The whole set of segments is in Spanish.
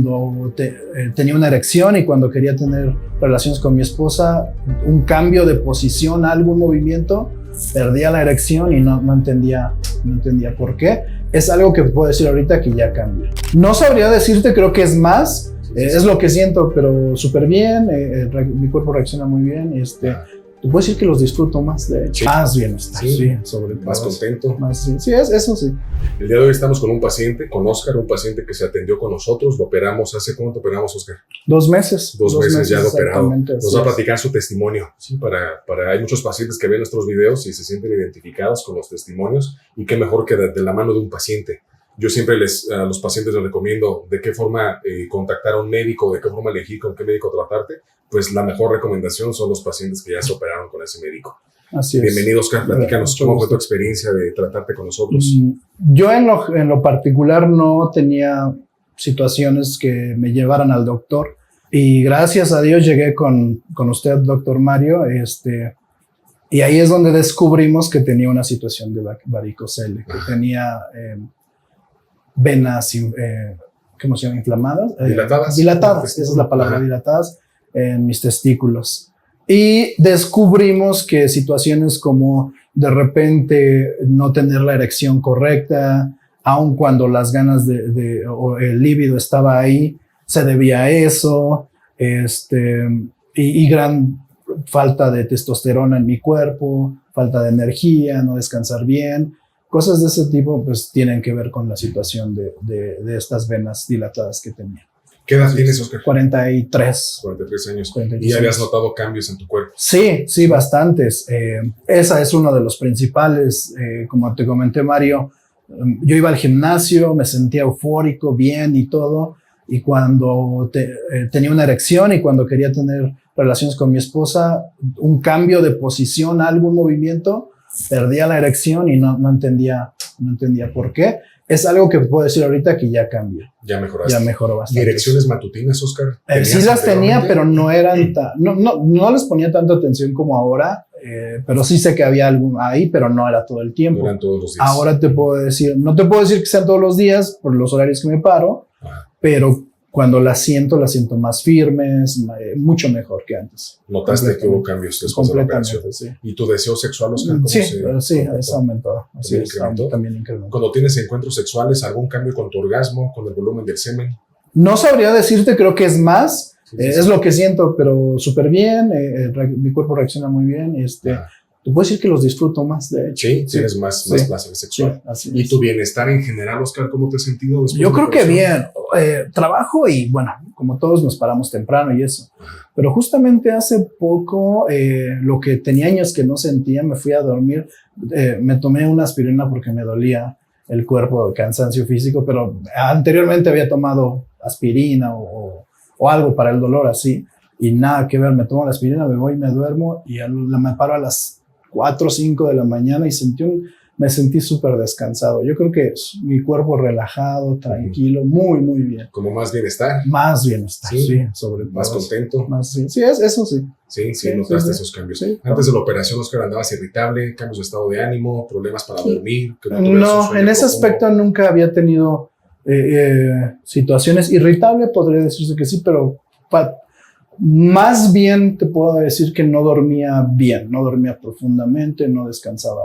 cuando tenía una erección y cuando quería tener relaciones con mi esposa, un cambio de posición, algún movimiento, perdía la erección y no entendía por qué. Es algo que puedo decir ahorita que ya cambia. No sabría decirte, creo que es más, es lo que siento, pero súper bien, mi cuerpo reacciona muy bien. Te puedo decir que los disfruto más, de hecho. Más bienestar, sí, sobre todo. Más contento. Sí, eso sí. El día de hoy estamos con un paciente, con Oscar, un paciente que se atendió con nosotros. Lo operamos, ¿hace cuánto operamos, Oscar? 2 meses. 2 meses ya de operado. Nos va a platicar su testimonio. ¿Sí? Hay muchos pacientes que ven nuestros videos y se sienten identificados con los testimonios. Y qué mejor que de la mano de un paciente. Yo siempre a los pacientes les recomiendo de qué forma contactar a un médico, de qué forma elegir con qué médico tratarte. Pues la mejor recomendación son los pacientes que ya se operaron con ese médico. Así es. Bienvenido, Oscar. Platícanos cómo fue tu experiencia de tratarte con nosotros. Yo en lo particular no tenía situaciones que me llevaran al doctor. Y gracias a Dios llegué con usted, doctor Mario. Y ahí es donde descubrimos que tenía una situación de varicocele, que tenía venas, ¿cómo se llama? Inflamadas. Dilatadas, esa es la palabra, dilatadas en mis testículos. Y descubrimos que situaciones como de repente no tener la erección correcta, aun cuando las ganas o el líbido estaba ahí, se debía a eso, y gran falta de testosterona en mi cuerpo, falta de energía, no descansar bien. Cosas de ese tipo pues tienen que ver con la situación de estas venas dilatadas que tenía. ¿Qué edad tienes, Oscar? 43. 43 años. 43 ¿Y habías notado cambios en tu cuerpo? Sí, bastantes. Esa es uno de los principales. Como te comenté, Mario, yo iba al gimnasio, me sentía eufórico, bien y todo. Y cuando tenía una erección y cuando quería tener relaciones con mi esposa, un cambio de posición, algún movimiento, perdía la erección y no entendía por qué. Es algo que puedo decir ahorita que ya cambió. Ya mejoraste. Ya mejoró bastante. ¿Y erecciones matutinas, Oscar? Sí las tenía, pero no eran no les ponía tanta atención como ahora, pero sí sé que había algo ahí, pero no era todo el tiempo. No eran todos los días. Ahora no te puedo decir que sean todos los días por los horarios que me paro, pero cuando las siento más firmes, mucho mejor que antes. ¿Notaste que hubo cambios después de la operación? Sí. ¿Y tu deseo sexual, Oscar? Sí, eso aumentó. Así es, también incrementó. Cuando tienes encuentros sexuales, ¿algún cambio con tu orgasmo, con el volumen del semen? No sabría decirte, creo que es más. Es lo que siento, pero súper bien. Mi cuerpo reacciona muy bien. Te puedo decir que los disfruto más, de hecho. Sí, tienes más placer sexual. Sí, ¿Y tu bienestar en general, Oscar, cómo te has sentido después? Yo creo que bien. Trabajo y, bueno, como todos nos paramos temprano y eso. Pero justamente hace poco, lo que tenía años que no sentía, me fui a dormir. Me tomé una aspirina porque me dolía el cuerpo, cansancio físico, pero anteriormente había tomado aspirina o algo para el dolor así. Y nada que ver, me tomo la aspirina, me voy y me duermo y me paro a las 4 o 5 de la mañana y me sentí súper descansado. Yo creo que mi cuerpo relajado, tranquilo, muy, muy bien. ¿Como más bienestar? Más bienestar, sí, sobre todo. ¿Más contento? Sí, eso sí. Sí, notaste esos cambios. Sí, Antes de la operación, Oscar, ¿andabas irritable? ¿Cambios de estado de ánimo? ¿Problemas para dormir? No, en ese aspecto nunca había tenido situaciones irritables, podría decirse que sí, pero más bien te puedo decir que no dormía bien, no dormía profundamente, no descansaba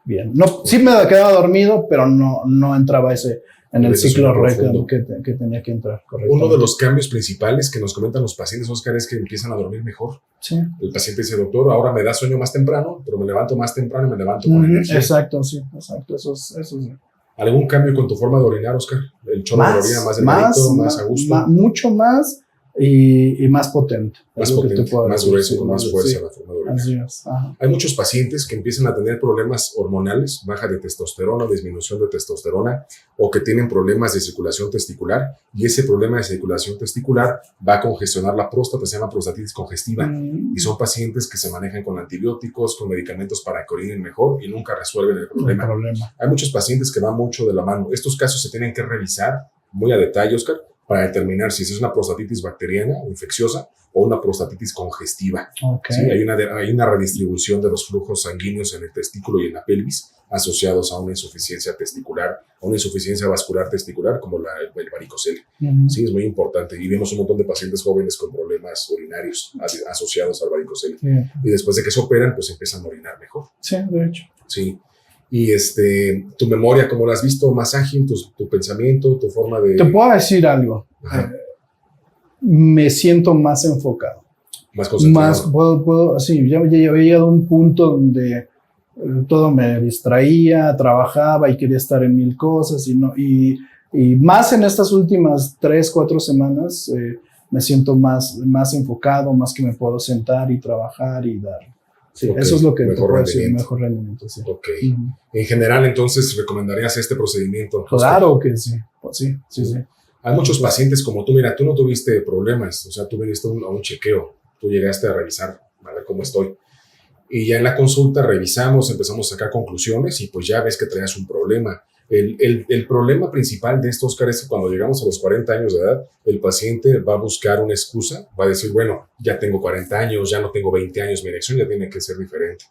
bien. No, sí me quedaba dormido, pero no entraba en el ciclo recto que tenía que entrar correctamente. Uno de los cambios principales que nos comentan los pacientes, Oscar, es que empiezan a dormir mejor. Sí. El paciente dice, doctor, ahora me da sueño más temprano, pero me levanto más temprano y me levanto con energía. Exacto, eso sí. ¿Algún cambio con tu forma de orinar, Oscar? ¿El chorro de orina más delgadito, más a gusto? Mucho más. Y más potente. Más potente, más grueso, con más fuerza la forma de orinar. Así es. Hay muchos pacientes que empiezan a tener problemas hormonales, baja de testosterona, disminución de testosterona, o que tienen problemas de circulación testicular, y ese problema de circulación testicular va a congestionar la próstata, se llama prostatitis congestiva, y son pacientes que se manejan con antibióticos, con medicamentos para que orinen mejor y nunca resuelven el problema. Hay muchos pacientes que van mucho de la mano. Estos casos se tienen que revisar muy a detalle, Oscar, para determinar si es una prostatitis bacteriana o infecciosa o una prostatitis congestiva. Okay. ¿Sí? Hay una redistribución de los flujos sanguíneos en el testículo y en la pelvis. asociados a una insuficiencia testicular, a una insuficiencia vascular testicular como el varicocele. Sí, es muy importante. Y vemos un montón de pacientes jóvenes con problemas urinarios asociados al varicocele. Y después de que se operan, pues empiezan a orinar mejor. Sí, de hecho. Sí. Y tu memoria, ¿cómo la has visto? ¿Más ágil? ¿Tu pensamiento? ¿Tu forma de...? Te puedo decir algo. Me siento más enfocado. Más concentrado. Puedo, sí, ya había llegado a un punto donde todo me distraía, trabajaba y quería estar en mil cosas y más en estas últimas 3-4 semanas me siento más enfocado, más que me puedo sentar y trabajar y dar. Sí, okay. Eso es lo que te puedo decir, mejor rendimiento. Sí. Ok. En general, entonces, ¿recomendarías este procedimiento? Claro que sí. Pues sí. Hay muchos pacientes como tú, mira, tú no tuviste problemas, o sea, tú viniste a un chequeo, tú llegaste a revisar, a ver cómo estoy. Y ya en la consulta revisamos, empezamos a sacar conclusiones y pues ya ves que traías un problema. El problema principal de esto, Oscar, es que cuando llegamos a los 40 años de edad, el paciente va a buscar una excusa, va a decir, bueno, ya tengo 40 años, ya no tengo 20 años, mi erección ya tiene que ser diferente.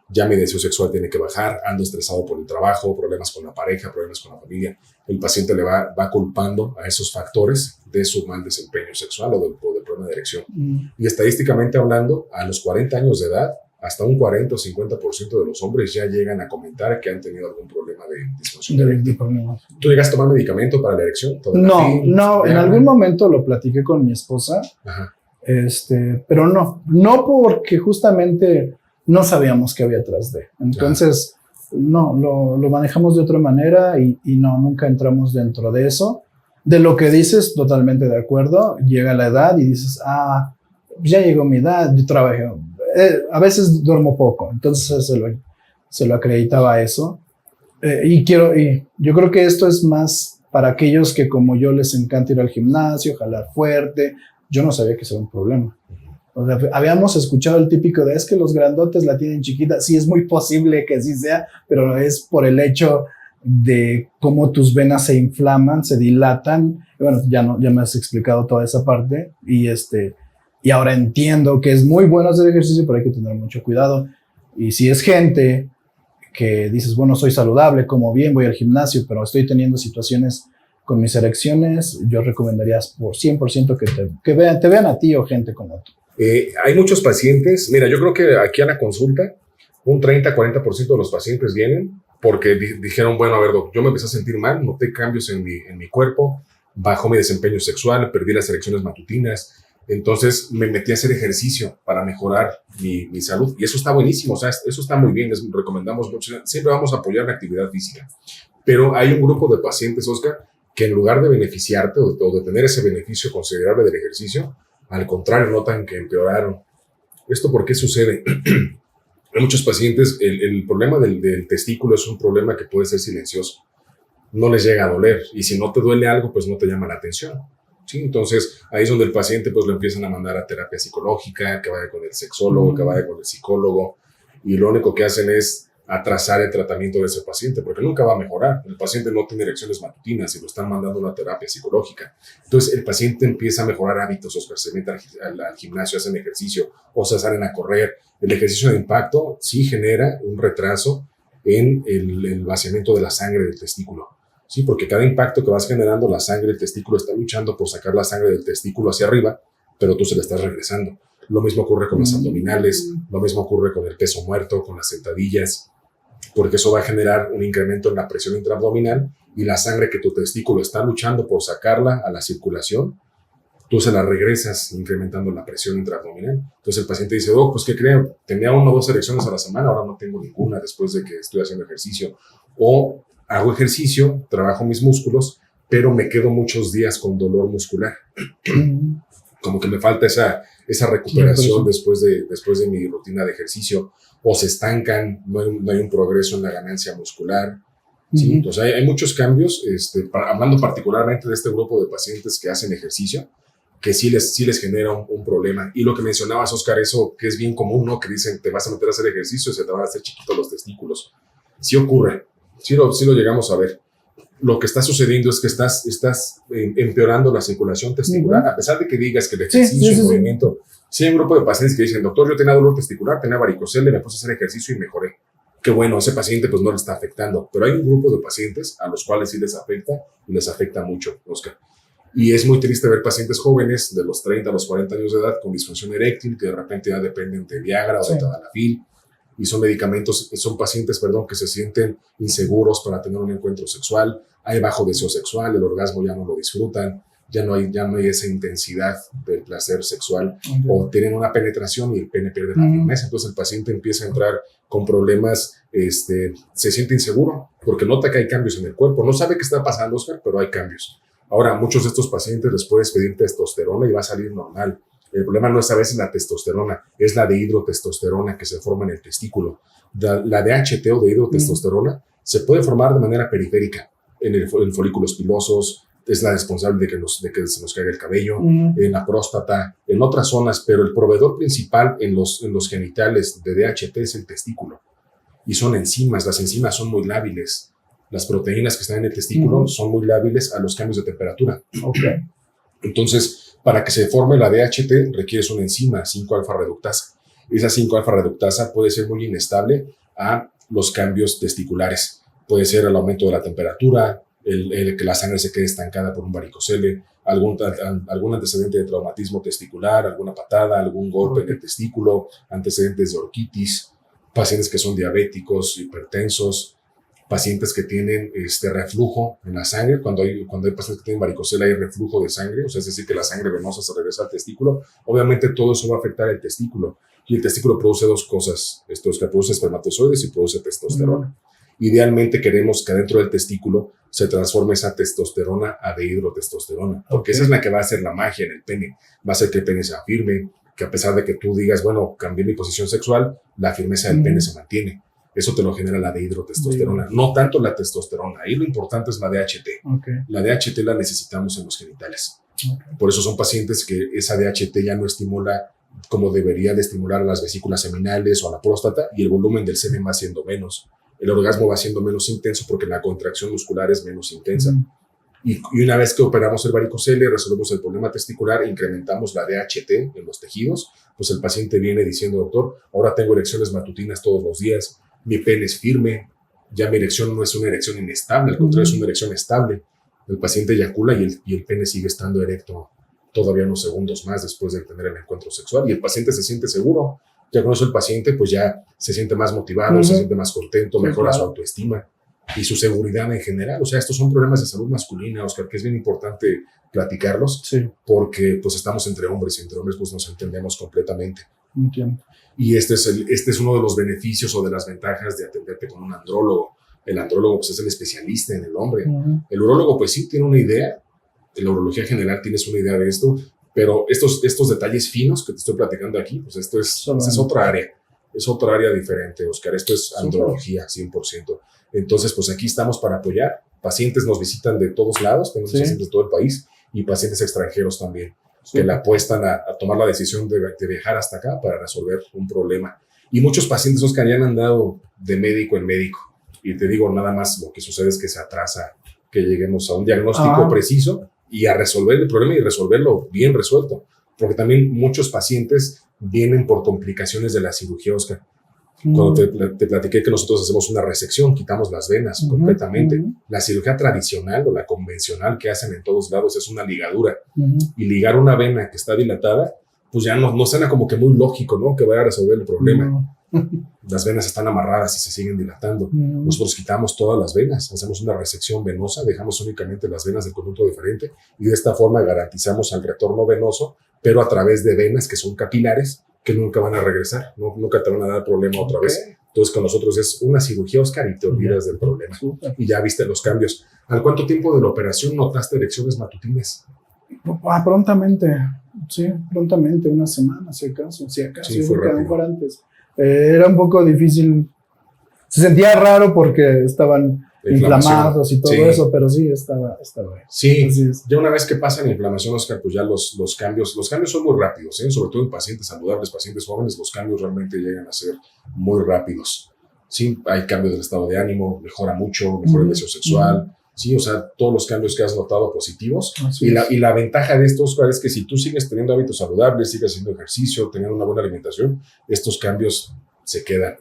Ya mi deseo sexual tiene que bajar, ando estresado por el trabajo, problemas con la pareja, problemas con la familia. El paciente le va culpando a esos factores de su mal desempeño sexual o del problema de erección. Y estadísticamente hablando, a los 40 años de edad, hasta un 40 o 50% de los hombres ya llegan a comentar que han tenido algún problema de disfunción eréctil. ¿Tú llegas a tomar medicamento para la erección? No, en algún momento lo platiqué con mi esposa, pero no porque justamente no sabíamos qué había atrás de. Entonces, no, lo manejamos de otra manera y no, nunca entramos dentro de eso. De lo que dices, totalmente de acuerdo. Llega la edad y dices, ya llegó mi edad, yo trabajé. A veces duermo poco, entonces se lo acreditaba a eso. Y yo creo que esto es más para aquellos que como yo les encanta ir al gimnasio, jalar fuerte. Yo no sabía que eso era un problema. O sea, habíamos escuchado el típico de es que los grandotes la tienen chiquita. Sí, es muy posible que sí sea, pero es por el hecho de cómo tus venas se inflaman, se dilatan. Y bueno, ya me has explicado toda esa parte y ahora entiendo que es muy bueno hacer ejercicio, pero hay que tener mucho cuidado. Y si es gente que dices, bueno, soy saludable, como bien, voy al gimnasio, pero estoy teniendo situaciones con mis erecciones, yo recomendaría por 100% que te vean a ti o gente como tú. Hay muchos pacientes, mira, yo creo que aquí a la consulta, un 30-40% de los pacientes vienen porque dijeron, bueno, a ver, doc, yo me empecé a sentir mal, noté cambios en mi cuerpo, bajó mi desempeño sexual, perdí las erecciones matutinas. Entonces me metí a hacer ejercicio para mejorar mi salud y eso está buenísimo, o sea, eso está muy bien, recomendamos mucho, siempre vamos a apoyar la actividad física, pero hay un grupo de pacientes, Oscar, que en lugar de beneficiarte o de tener ese beneficio considerable del ejercicio, al contrario, notan que empeoraron. ¿Esto por qué sucede? Hay muchos pacientes, el problema del testículo es un problema que puede ser silencioso, no les llega a doler y si no te duele algo, pues no te llama la atención. ¿Sí? Entonces, ahí es donde el paciente pues lo empiezan a mandar a terapia psicológica, que vaya con el sexólogo, que vaya con el psicólogo, y lo único que hacen es atrasar el tratamiento de ese paciente, porque nunca va a mejorar. El paciente no tiene erecciones matutinas y lo están mandando a una terapia psicológica. Entonces, el paciente empieza a mejorar hábitos, Oscar, se mete al gimnasio, hacen ejercicio, o se salen a correr. El ejercicio de impacto sí genera un retraso en el vaciamiento de la sangre del testículo. Sí, porque cada impacto que vas generando, la sangre del testículo está luchando por sacar la sangre del testículo hacia arriba, pero tú se la estás regresando. Lo mismo ocurre con las abdominales, lo mismo ocurre con el peso muerto, con las sentadillas, porque eso va a generar un incremento en la presión intraabdominal y la sangre que tu testículo está luchando por sacarla a la circulación, tú se la regresas incrementando la presión intraabdominal. Entonces el paciente dice, pues ¿qué creo? Tenía 1 o 2 erecciones a la semana, ahora no tengo ninguna después de que estoy haciendo ejercicio. O hago ejercicio, trabajo mis músculos, pero me quedo muchos días con dolor muscular. Como que me falta esa recuperación después de mi rutina de ejercicio, o se estancan, no hay un progreso en la ganancia muscular. ¿Sí? Entonces hay muchos cambios, hablando particularmente de este grupo de pacientes que hacen ejercicio, que sí les genera un problema. Y lo que mencionabas, Oscar, eso que es bien común, ¿no? Que dicen, te vas a meter a hacer ejercicio y se te van a hacer chiquitos los testículos. Sí ocurre. Sí lo llegamos a ver. Lo que está sucediendo es que estás empeorando la circulación testicular, a pesar de que digas que el ejercicio y el movimiento. Sí hay un grupo de pacientes que dicen, doctor, yo tenía dolor testicular, tenía varicocele, me puse a hacer ejercicio y mejoré. qué bueno, ese paciente pues no le está afectando, pero hay un grupo de pacientes a los cuales sí les afecta y les afecta mucho, Oscar. Y es muy triste ver pacientes jóvenes de los 30 a los 40 años de edad con disfunción eréctil que de repente ya dependen de Viagra o de Tadalafil, y son pacientes, que se sienten inseguros para tener un encuentro sexual, hay bajo deseo sexual, el orgasmo ya no lo disfrutan, ya no hay esa intensidad del placer sexual, o tienen una penetración y el pene pierde la firmeza, entonces el paciente empieza a entrar con problemas, se siente inseguro porque nota que hay cambios en el cuerpo, no sabe qué está pasando, Oscar, pero hay cambios. Ahora, muchos de estos pacientes les puedes pedir testosterona y va a salir normal. El problema no es a veces la testosterona, es la dihidrotestosterona que se forma en el testículo. La DHT o dihidrotestosterona se puede formar de manera periférica en el folículos pilosos, es la responsable de que se nos caiga el cabello, en la próstata, en otras zonas, pero el proveedor principal en los genitales de DHT es el testículo. Y son enzimas, las enzimas son muy lábiles. Las proteínas que están en el testículo son muy lábiles a los cambios de temperatura. Okay. Entonces, para que se forme la DHT requieres una enzima, 5-alfa reductasa. Esa 5-alfa reductasa puede ser muy inestable a los cambios testiculares. Puede ser el aumento de la temperatura, el que la sangre se quede estancada por un varicocele, algún antecedente de traumatismo testicular, alguna patada, algún golpe en el testículo, antecedentes de orquitis, pacientes que son diabéticos, hipertensos, pacientes que tienen reflujo en la sangre. Cuando hay pacientes que tienen varicocele hay reflujo de sangre, o sea, es decir, que la sangre venosa se regresa al testículo. Obviamente todo eso va a afectar el testículo, y el testículo produce dos cosas, que produce espermatozoides y produce testosterona. Idealmente queremos que dentro del testículo se transforme esa testosterona a dihidrotestosterona, porque esa es la que va a hacer la magia en el pene, va a hacer que el pene sea firme, que a pesar de que tú digas, bueno, cambié mi posición sexual, la firmeza del pene se mantiene. Eso te lo genera la dihidrotestosterona, no tanto la testosterona. Ahí lo importante es la DHT. La DHT la necesitamos en los genitales. Por eso son pacientes que esa DHT ya no estimula como debería de estimular a las vesículas seminales o a la próstata, y el volumen del semen va siendo menos. El orgasmo va siendo menos intenso porque la contracción muscular es menos intensa. Y una vez que operamos el varicocele, resolvemos el problema testicular, incrementamos la DHT en los tejidos, pues el paciente viene diciendo, doctor, ahora tengo erecciones matutinas todos los días, mi pene es firme, ya mi erección no es una erección inestable, al contrario es una erección estable. El paciente eyacula y el pene sigue estando erecto todavía unos segundos más después de tener el encuentro sexual, y el paciente se siente seguro. Ya con eso el paciente pues ya se siente más motivado, se siente más contento, mejora su autoestima y su seguridad en general. O sea, estos son problemas de salud masculina, Oscar, que es bien importante platicarlos, porque pues estamos entre hombres, y entre hombres pues nos entendemos completamente. Entiendo. Y este es uno de los beneficios o de las ventajas de atenderte con un andrólogo. El andrólogo pues es el especialista en el hombre. El urólogo pues sí tiene una idea, en la urología general tienes una idea de esto, pero estos detalles finos que te estoy platicando aquí, pues esta es otra área. Es otra área diferente, Oscar. Esto es andrología, 100%. Entonces, pues aquí estamos para apoyar. Pacientes nos visitan de todos lados, tenemos pacientes de todo el país y pacientes extranjeros también, que le apuestan a tomar la decisión de viajar hasta acá para resolver un problema. Y muchos pacientes, Oscar, ya han andado de médico en médico. Y te digo, nada más lo que sucede es que se atrasa que lleguemos a un diagnóstico preciso y a resolver el problema y resolverlo bien resuelto. Porque también muchos pacientes vienen por complicaciones de la cirugía, Oscar. Cuando te platiqué que nosotros hacemos una resección, quitamos las venas completamente. La cirugía tradicional o la convencional que hacen en todos lados es una ligadura. Y ligar una vena que está dilatada, pues ya no suena como que muy lógico, ¿no? Que vaya a resolver el problema. Las venas están amarradas y se siguen dilatando. Nosotros quitamos todas las venas, hacemos una resección venosa, dejamos únicamente las venas del conducto diferente, y de esta forma garantizamos el retorno venoso, pero a través de venas que son capilares, que nunca van a regresar, nunca te van a dar problema otra vez. Entonces con nosotros es una cirugía, Oscar, y te olvidas del problema. Y ya viste los cambios. ¿Al cuánto tiempo de la operación notaste erecciones matutinas? Prontamente, prontamente, una semana, si acaso. Sí, fue rápido. Antes. Era un poco difícil, se sentía raro porque estaban inflamados y todo eso, pero sí, estaba bien. Sí, ya una vez que pasa la inflamación, Oscar, pues ya los cambios son muy rápidos, sobre todo en pacientes saludables, pacientes jóvenes, los cambios realmente llegan a ser muy rápidos. Sí, hay cambios del estado de ánimo, mejora el deseo sexual, sí, o sea, todos los cambios que has notado positivos. Y la ventaja de esto, Oscar, es que si tú sigues teniendo hábitos saludables, sigues haciendo ejercicio, teniendo una buena alimentación, estos cambios se quedan.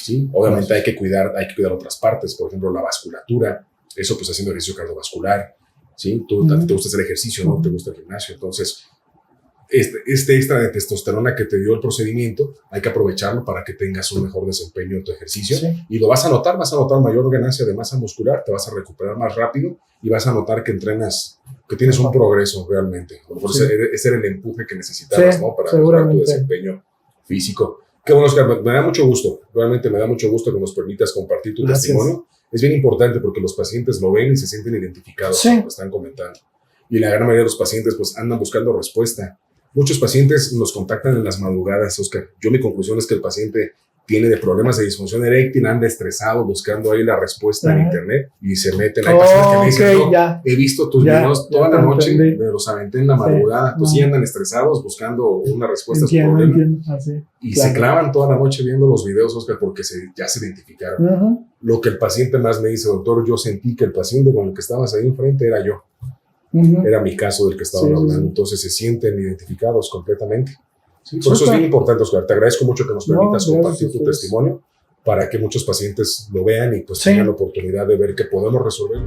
¿sí? Obviamente hay que cuidar otras partes, por ejemplo, la vasculatura, eso pues haciendo ejercicio cardiovascular, ¿sí? Te gusta hacer ejercicio, ¿no? Te gusta el gimnasio, entonces este extra de testosterona que te dio el procedimiento, hay que aprovecharlo para que tengas un mejor desempeño en tu ejercicio, y lo vas a notar mayor ganancia de masa muscular, te vas a recuperar más rápido y vas a notar que entrenas, que tienes un progreso realmente. A lo mejor ese era el empuje que necesitabas, ¿no? Para mejorar tu desempeño físico. Qué bueno, Oscar, me da mucho gusto, realmente me da mucho gusto que nos permitas compartir tu testimonio. Es bien importante porque los pacientes lo ven y se sienten identificados con lo que están comentando. Y la gran mayoría de los pacientes pues andan buscando respuesta. Muchos pacientes nos contactan en las madrugadas, Oscar. Mi conclusión es que el paciente tiene de problemas de disfunción eréctil, anda estresado buscando ahí la respuesta en internet y se meten. Hay pacientes que me dicen, he visto tus videos toda la noche, me los aventé en la madrugada. Entonces sí andan estresados buscando una respuesta a su problema. Y se clavan toda la noche viendo los videos, Oscar, porque ya se identificaron. Lo que el paciente más me dice, doctor, yo sentí que el paciente con el que estabas ahí enfrente era yo. Era mi caso del que estaban hablando. Entonces se sienten identificados completamente. Sí, por eso es bien importante, Oscar. Te agradezco mucho que nos permitas compartir tu testimonio para que muchos pacientes lo vean y pues tengan la oportunidad de ver que podemos resolver.